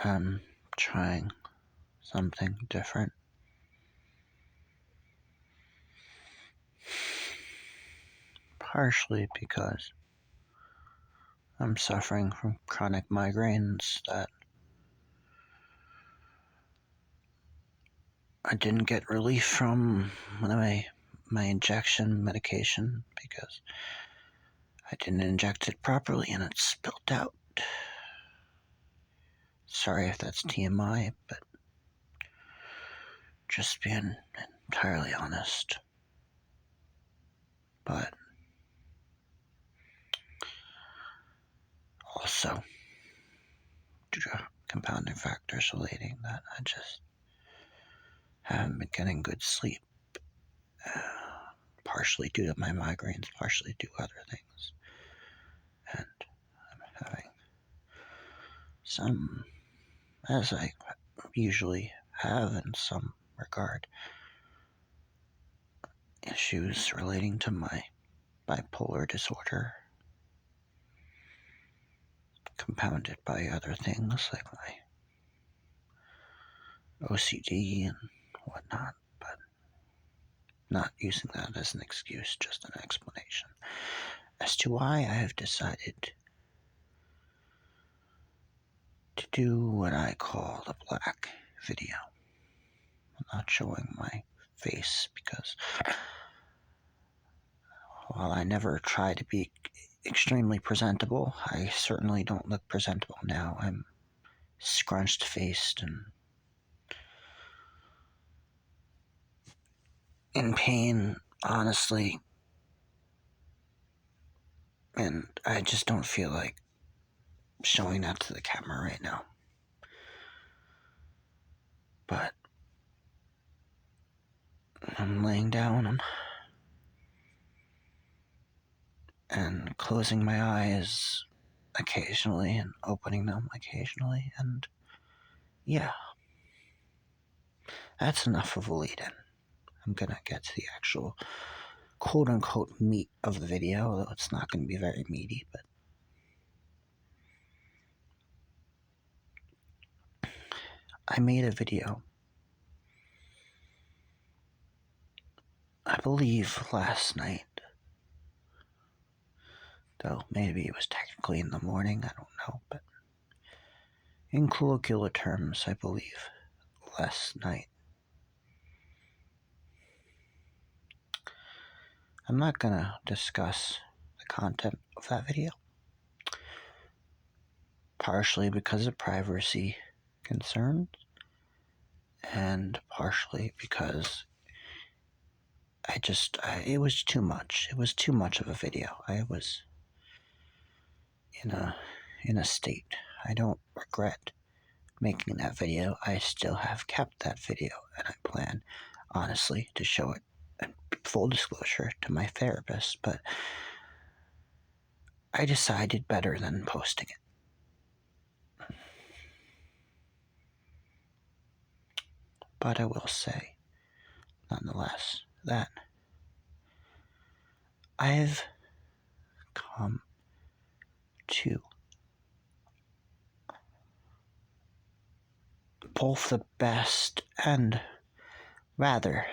I'm trying something different. Partially because I'm suffering from chronic migraines that I didn't get relief from my injection medication because I didn't inject it properly and it spilled out. Sorry if that's TMI, but just being entirely honest. But also, due to compounding factors relating that I just haven't been getting good sleep. Partially due to my migraines, partially due to other things. And I'm having some, as I usually have in some regard, issues relating to my bipolar disorder, compounded by other things like my OCD and whatnot, but not using that as an excuse, just an explanation as to why I have decided to do what I call the black video. I'm not showing my face because while I never try to be extremely presentable, I certainly don't look presentable now. I'm scrunched faced and in pain, honestly, and I just don't feel like showing that to the camera right now. But I'm laying down and closing my eyes occasionally and opening them occasionally, and yeah, that's enough of a lead in. I'm gonna get to the actual quote unquote meat of the video, though it's not gonna be very meaty, but I made a video, I believe last night, though maybe it was technically in the morning, I don't know, but in colloquial terms, I believe last night. I'm not gonna discuss the content of that video, partially because of privacy concerns, and partially because it was too much. It was too much of a video. I was in a state. I don't regret making that video. I still have kept that video, and I plan, honestly, to show it in full disclosure to my therapist, but I decided better than posting it. But I will say, nonetheless, that I've come to both the best and, rather,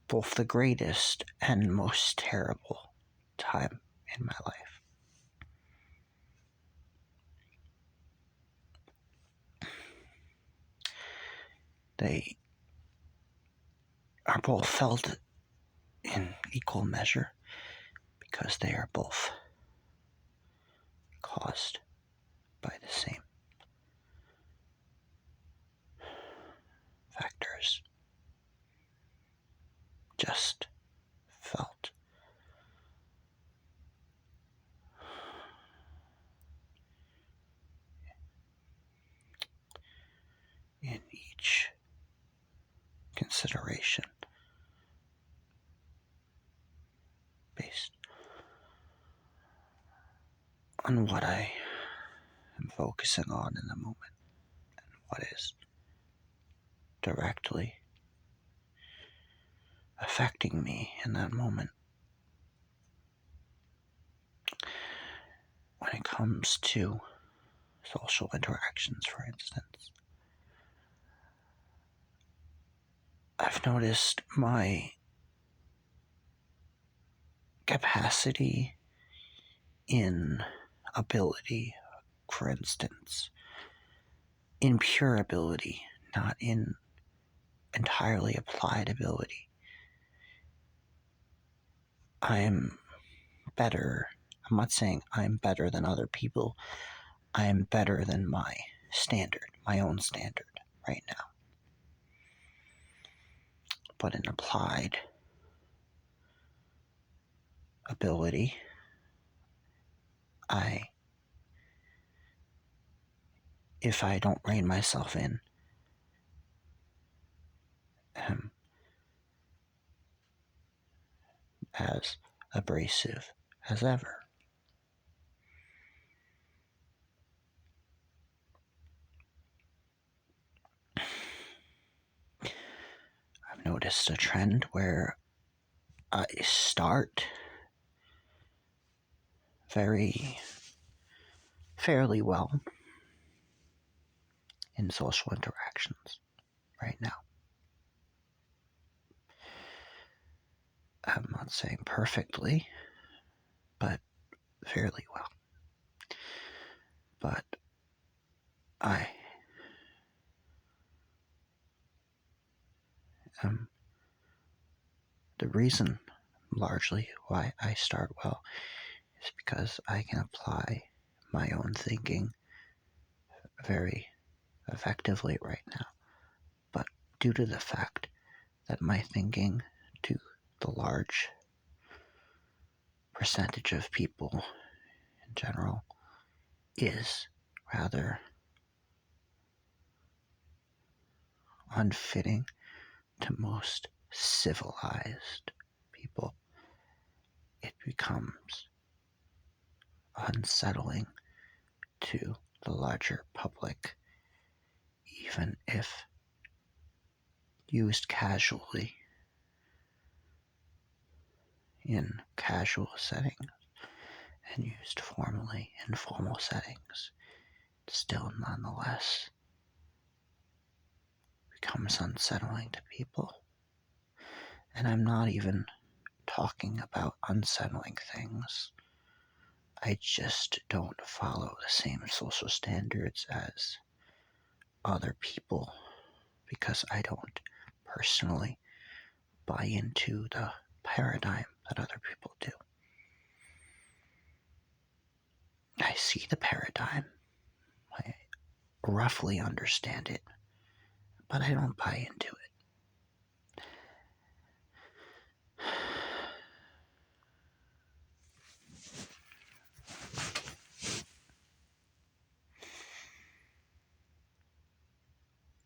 both the greatest and most terrible time in my life. They are both felt in equal measure because they are both caused by the same factors, just felt. In each consideration based on what I am focusing on in the moment and what is directly affecting me in that moment. When it comes to social interactions, for instance. I've noticed my capacity in ability, for instance, in pure ability, not in entirely applied ability. I'm better. I'm not saying I'm better than other people. I am better than my standard, my own standard right now. But in applied ability, if I don't rein myself in, am as abrasive as ever. I've noticed a trend where I start fairly well in social interactions right now. I'm not saying perfectly, but fairly well. But I am the reason largely why I start well is because I can apply my own thinking very effectively right now. But due to the fact that my thinking to the large percentage of people in general is rather unfitting to most civilized people, it becomes unsettling to the larger public, even if used casually in casual settings and used formally in formal settings. It still nonetheless becomes unsettling to people. And I'm not even talking about unsettling things. I just don't follow the same social standards as other people because I don't personally buy into the paradigm that other people do. I see the paradigm, I roughly understand it, but I don't buy into it.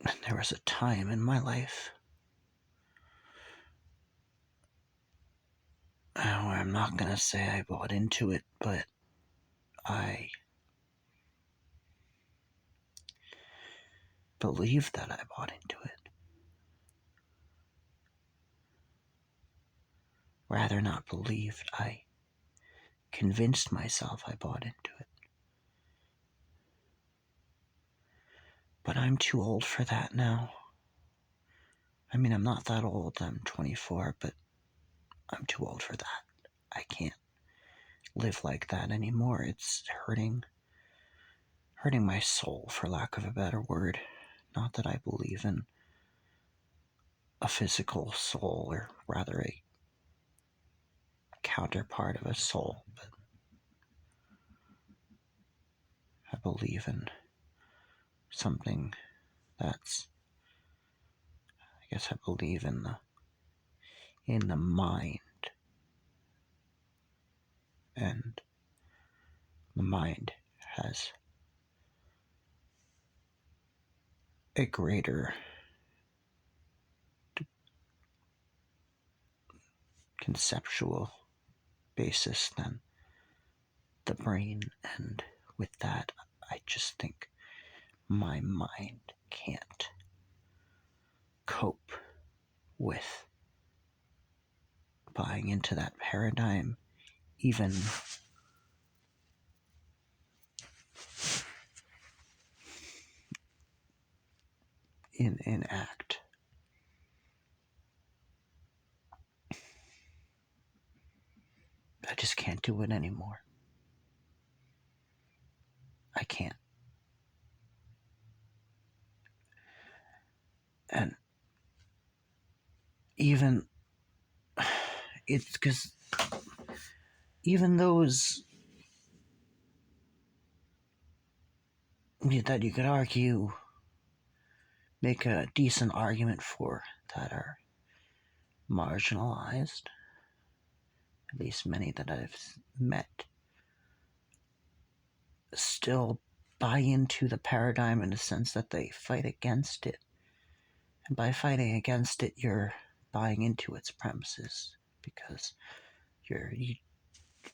And there was a time in my life where I'm not going to say I bought into it, but I believed that I bought into it. Rather not believed, I convinced myself I bought into it. But I'm too old for that now. I mean, I'm not that old. I'm 24, but I'm too old for that. I can't live like that anymore. It's hurting my soul, for lack of a better word. Not that I believe in a physical soul, or rather a counterpart of a soul, but I believe in something that's, I guess I believe in the mind, and the mind has a greater conceptual basis than the brain, and with that, I just think my mind can't cope with buying into that paradigm, even enact. I just can't do it anymore. I can't. And even it's because even those that you could argue make a decent argument for that are marginalized, at least many that I've met, still buy into the paradigm in the sense that they fight against it. And by fighting against it, you're buying into its premises because you're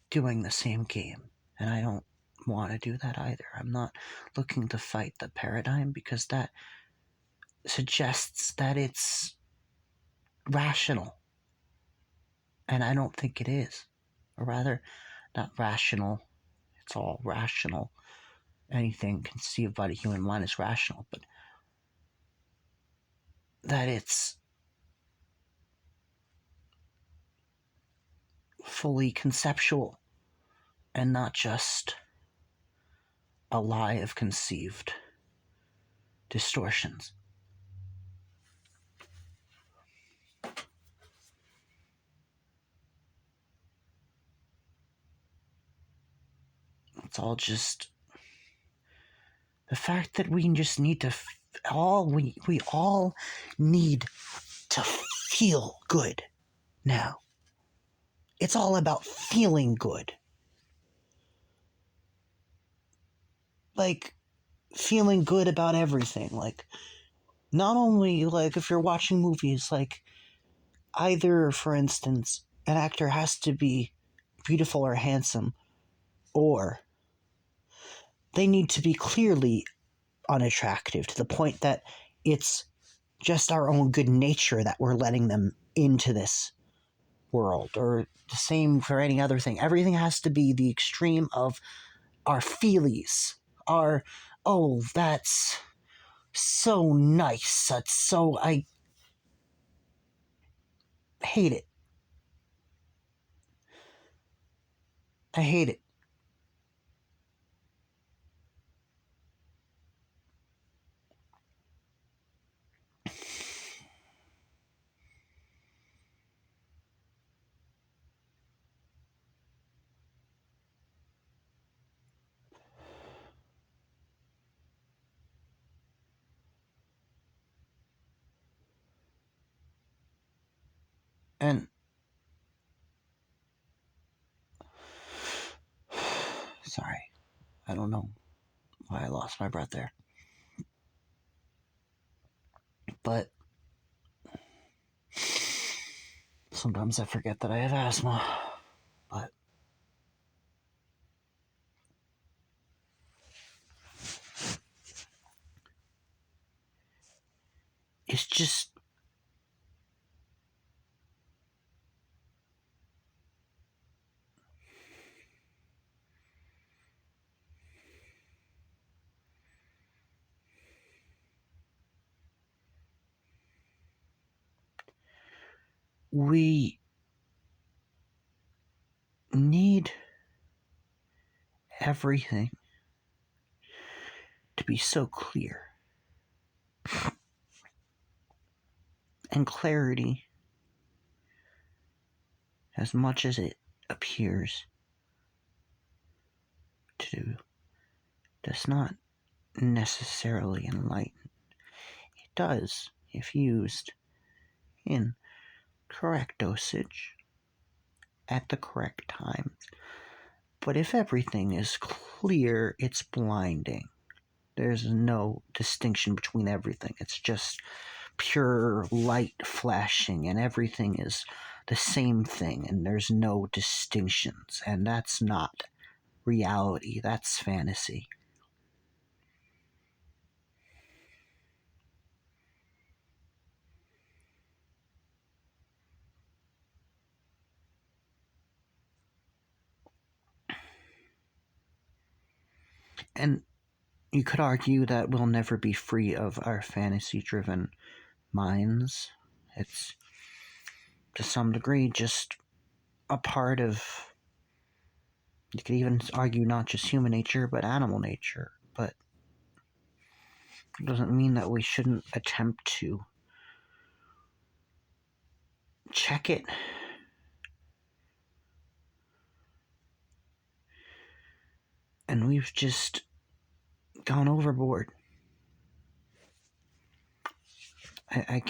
doing the same game. And I don't want to do that either. I'm not looking to fight the paradigm because that suggests that it's rational. And I don't think it is. Or rather, not rational. It's all rational. Anything conceived by the human mind is rational. But that it's fully conceptual and not just a lie of conceived distortions. It's all just the fact that we just need to we all need to feel good now. It's all about feeling good. Like feeling good about everything. Like not only like if you're watching movies, like either for instance an actor has to be beautiful or handsome, or they need to be clearly unattractive to the point that it's just our own good nature that we're letting them into this world, or the same for any other thing. Everything has to be the extreme of our feelies, our, oh, that's so nice, that's so, I hate it. I hate it. And sorry, I don't know why I lost my breath there. But sometimes I forget that I have asthma. But it's just we need everything to be so clear. And clarity, as much as it appears to, does not necessarily enlighten. It does if used in correct dosage at the correct time. But if everything is clear, it's blinding. There's no distinction between everything. It's just pure light flashing, and everything is the same thing, and there's no distinctions. And that's not reality, that's fantasy. And you could argue that we'll never be free of our fantasy-driven minds. It's, to some degree, just a part of, you could even argue, not just human nature, but animal nature. But it doesn't mean that we shouldn't attempt to check it. And we've just gone overboard. I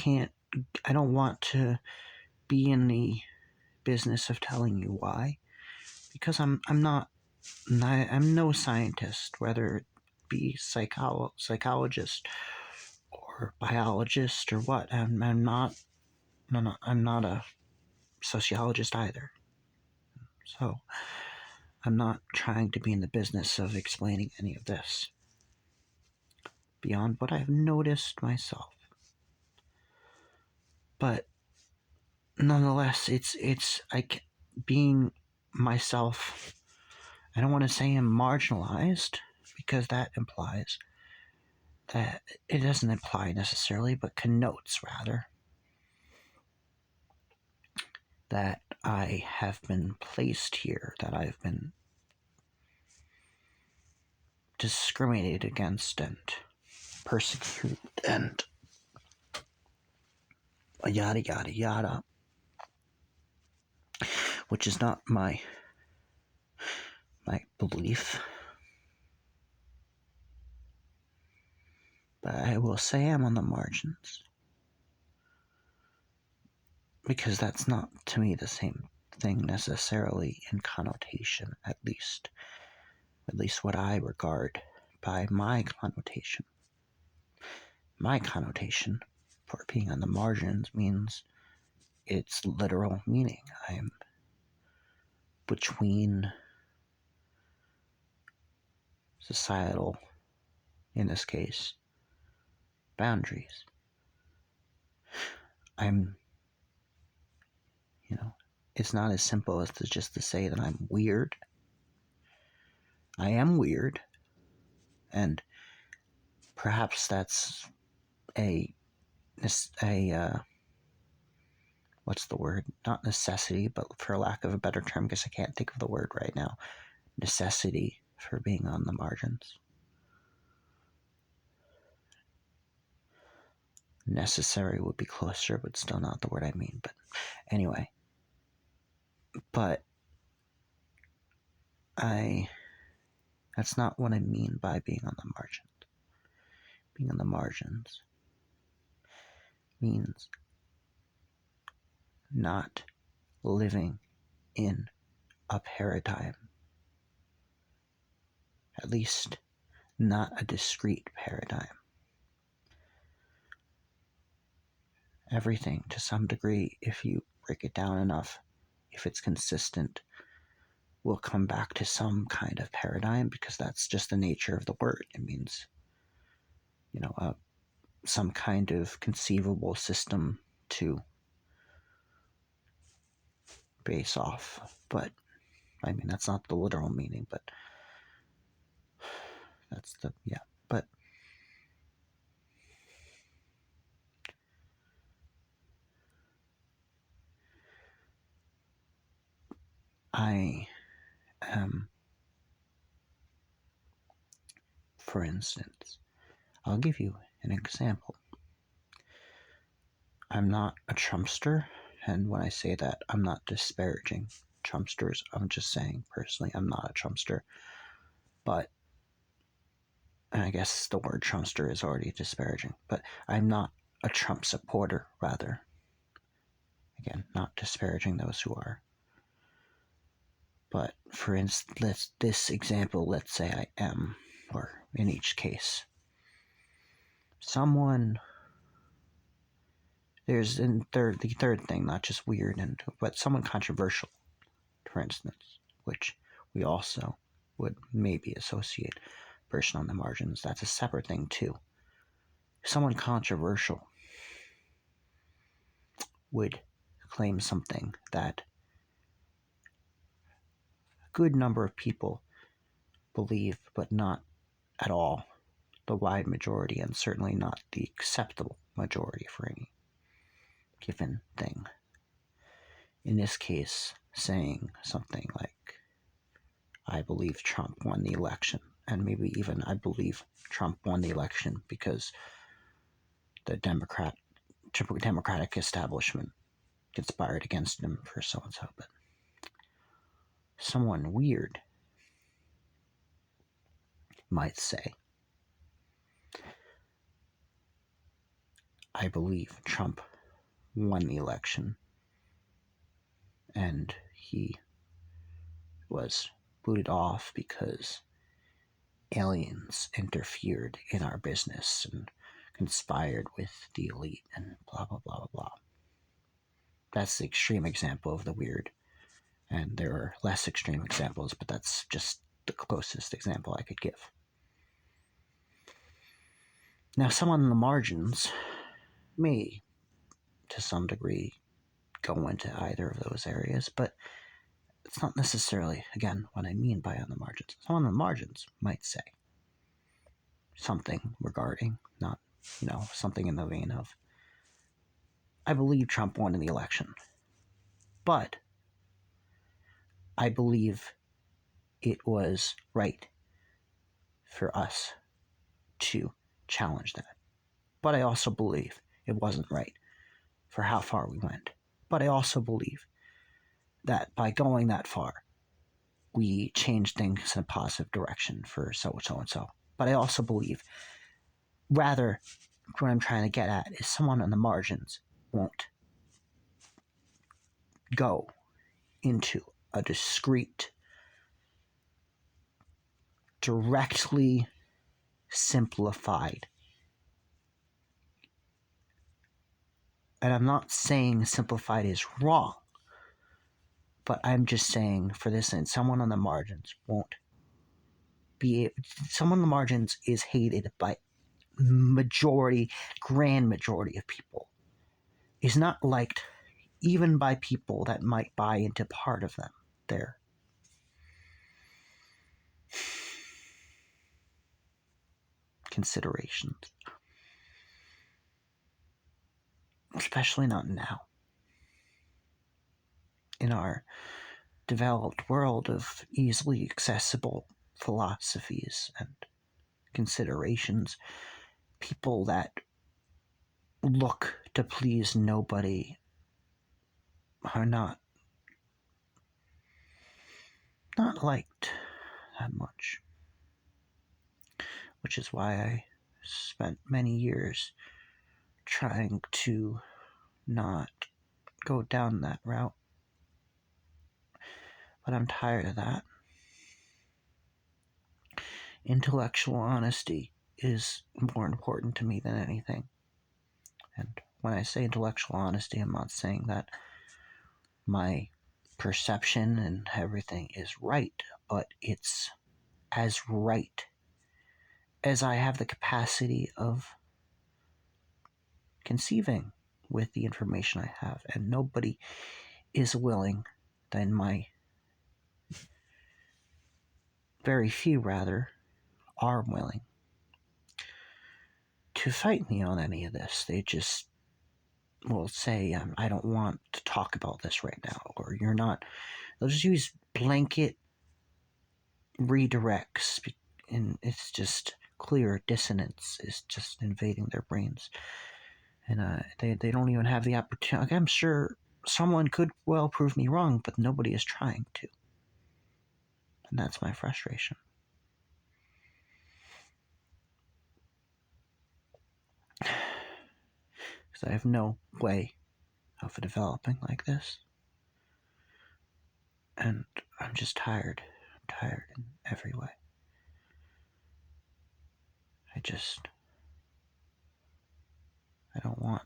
don't want to be in the business of telling you why, because I'm no scientist, whether it be psychologist or biologist or what. I'm not a sociologist either. So I'm not trying to be in the business of explaining any of this beyond what I've noticed myself. But nonetheless, it's like being myself. I don't want to say I'm marginalized, because that implies that it doesn't imply necessarily, but connotes rather that I have been placed here, that I've been discriminated against and persecuted and yada yada yada, which is not my belief. But I will say I'm on the margins, because that's not, to me, the same thing necessarily in connotation, at least what I regard by my connotation. My connotation for being on the margins means its literal meaning. I'm between societal, in this case, boundaries. I'm, it's not as simple as just to say that I'm weird. I am weird, and perhaps that's what's the word? Not necessity, but for lack of a better term, because I can't think of the word right now. Necessity for being on the margins. Necessary would be closer, but still not the word I mean. But anyway. But that's not what I mean by being on the margins. Being on the margins means not living in a paradigm. At least not a discrete paradigm. Everything, to some degree, if you break it down enough, if it's consistent, will come back to some kind of paradigm, because that's just the nature of the word. It means, some kind of conceivable system to base off. But, I mean, that's not the literal meaning, but that's but I am, for instance, I'll give you an example. I'm not a Trumpster, and when I say that, I'm not disparaging Trumpsters. I'm just saying, personally, I'm not a Trumpster. But, and I guess the word Trumpster is already disparaging, but I'm not a Trump supporter, rather. Again, not disparaging those who are. But, for instance, this example, let's say I am, or in each case, someone... There's the third thing, not just weird, but someone controversial, for instance, which we also would maybe associate person on the margins. That's a separate thing too. Someone controversial would claim something that a good number of people believe, but not at all. the wide majority and certainly not the acceptable majority for any given thing. In this case, saying something like, I believe Trump won the election, and maybe even I believe Trump won the election because the Democratic establishment conspired against him for so-and-so, but someone weird might say, I believe Trump won the election and he was booted off because aliens interfered in our business and conspired with the elite and blah, blah, blah, blah, blah. That's the extreme example of the weird. And there are less extreme examples, but that's just the closest example I could give. Now, someone in the margins may, to some degree, go into either of those areas, but it's not necessarily, again, what I mean by on the margins. Someone on the margins might say something regarding, not, something in the vein of, I believe Trump won in the election, but I believe it was right for us to challenge that. But I also believe it wasn't right for how far we went. But I also believe that by going that far, we changed things in a positive direction for so and so. But I also believe, rather, what I'm trying to get at is someone on the margins won't go into a discrete, directly simplified. And I'm not saying simplified is wrong, but I'm just saying, for this, and someone on the margins won't be. Someone on the margins is hated by grand majority of people. Is not liked even by people that might buy into part of them. Their considerations. Especially not now. In our developed world of easily accessible philosophies and considerations, people that look to please nobody are not liked that much. Which is why I spent many years trying to not go down that route. But I'm tired of that. Intellectual honesty is more important to me than anything. And when I say intellectual honesty, I'm not saying that my perception and everything is right, but it's as right as I have the capacity of conceiving with the information I have. And nobody is willing, very few rather, are willing to fight me on any of this. They just will say, I don't want to talk about this right now, or you're not. They'll just use blanket redirects, and it's just clear dissonance is just invading their brains. And they don't even have the opportunity. I'm sure someone could well prove me wrong, but nobody is trying to. And that's my frustration. Because I have no way of developing like this. And I'm just tired. I'm tired in every way. I don't want.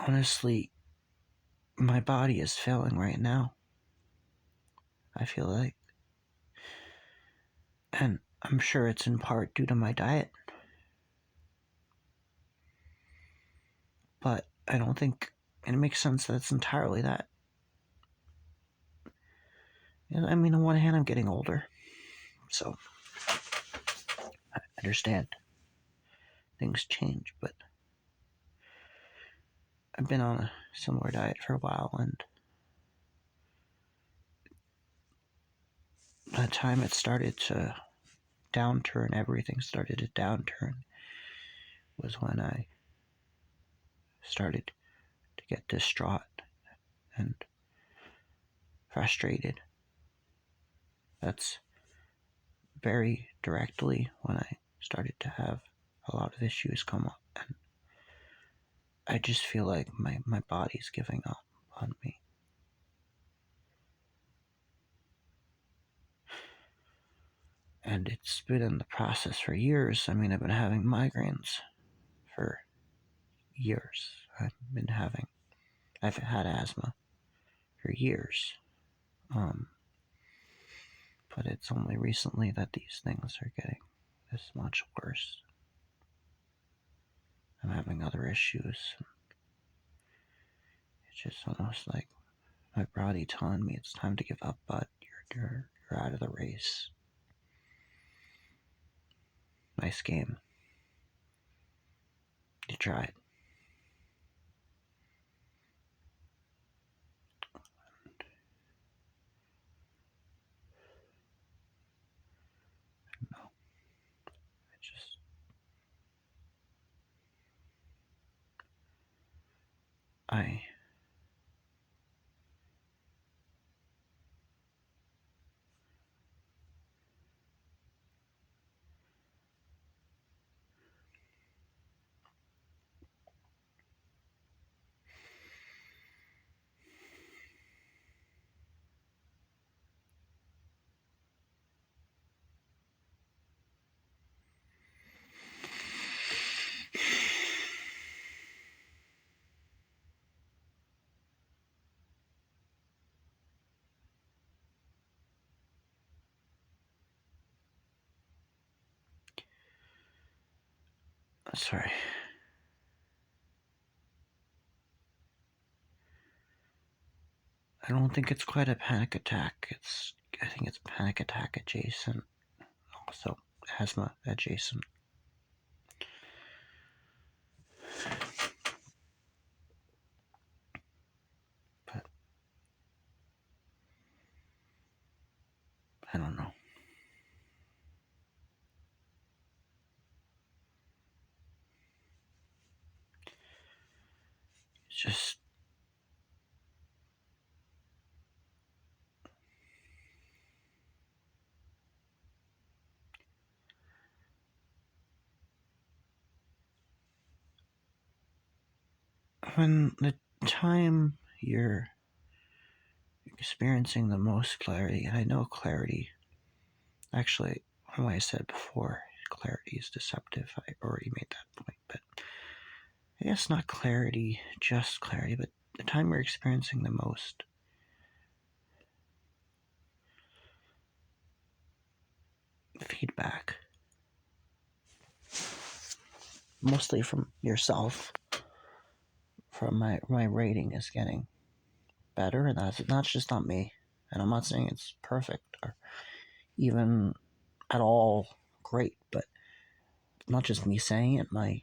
Honestly, my body is failing right now. I feel like. And I'm sure it's in part due to my diet. But I don't think it makes sense that it's entirely that. And I mean, on one hand, I'm getting older. So I understand things change. But I've been on a similar diet for a while. And by the time it started to downturn, everything started to downturn, was when I started to get distraught and frustrated. That's very directly when I started to have a lot of issues come up. And I just feel like my body's giving up on me. And it's been in the process for years. I mean, I've been having migraines for years. I've had asthma for years. But it's only recently that these things are getting this much worse. I'm having other issues. It's just almost like my body telling me it's time to give up, but you're out of the race. Nice game. You tried. No, I sorry. I don't think it's quite a panic attack. I think it's panic attack adjacent. Also asthma adjacent. But I don't know. It's just when the time you're experiencing the most clarity, and I know clarity, actually, what I said before, clarity is deceptive. I already made that point, but I guess not clarity, just clarity, but the time you're experiencing the most feedback, mostly from yourself, from my rating is getting better, and that's not just on me. And I'm not saying it's perfect or even at all great, but not just me saying it. My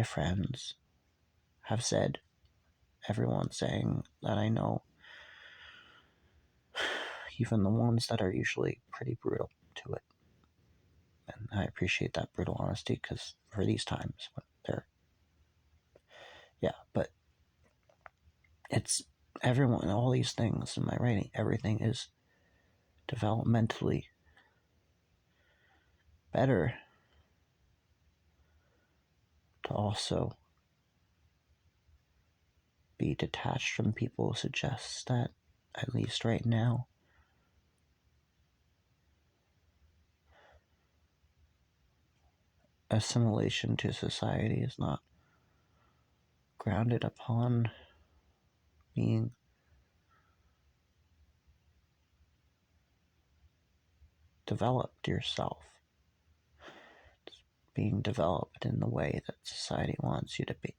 friends have said, everyone saying that I know, even the ones that are usually pretty brutal to it. And I appreciate that brutal honesty because for these times when they're, yeah, but it's everyone, all these things in my writing, everything is developmentally better to also be detached from people suggests that, at least right now, assimilation to society is not grounded upon being developed yourself, being developed in the way that society wants you to be.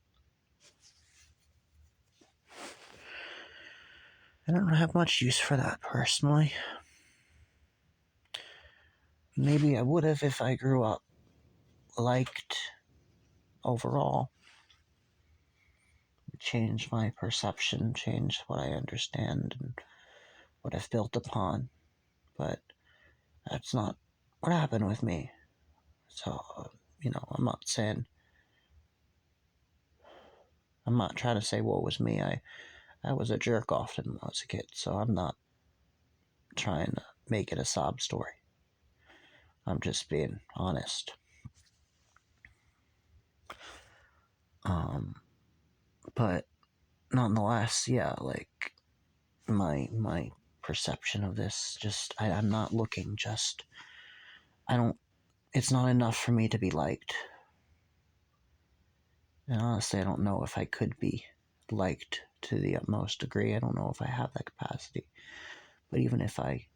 I don't have much use for that personally. Maybe I would have if I grew up liked overall. Change my perception, change what I understand and what I've built upon. But that's not what happened with me. So, I'm not saying, I'm not trying to say what was me. I was a jerk often when I was a kid, so I'm not trying to make it a sob story. I'm just being honest. But nonetheless, yeah, like my perception of this, just I'm not looking. Just I don't. It's not enough for me to be liked. And honestly, I don't know if I could be liked to the utmost degree. I don't know if I have that capacity. But even if I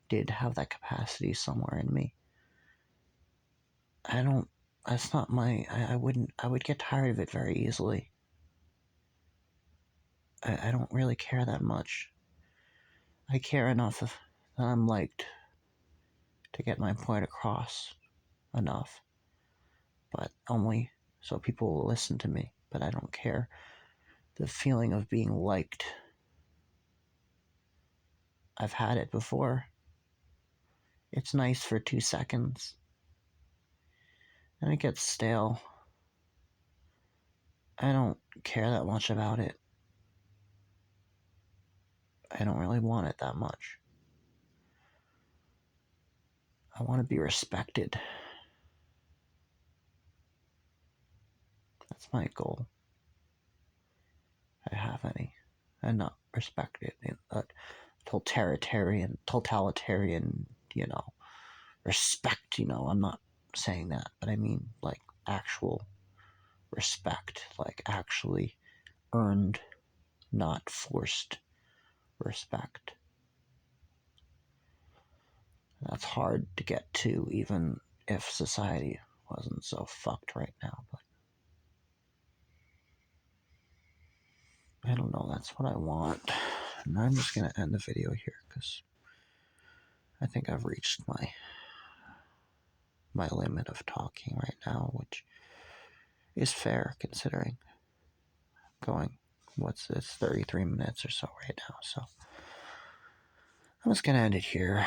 did have that capacity somewhere in me, I don't. That's not my. I wouldn't. I would get tired of it very easily. I don't really care that much. I care enough that I'm liked to get my point across enough, but only so people will listen to me. But I don't care. The feeling of being liked, I've had it before. It's nice for 2 seconds, and it gets stale. I don't care that much about it. I don't really want it that much. I want to be respected. That's my goal. I have any. And not respected in a totalitarian, respect, I'm not saying that, but I mean like actual respect, like actually earned, not forced respect. That's hard to get to, even if society wasn't so fucked right now, but I don't know, that's what I want. And I'm just gonna end the video here because I think I've reached my limit of talking right now, which is fair considering it's 33 minutes or so right now. So I'm just gonna end it here.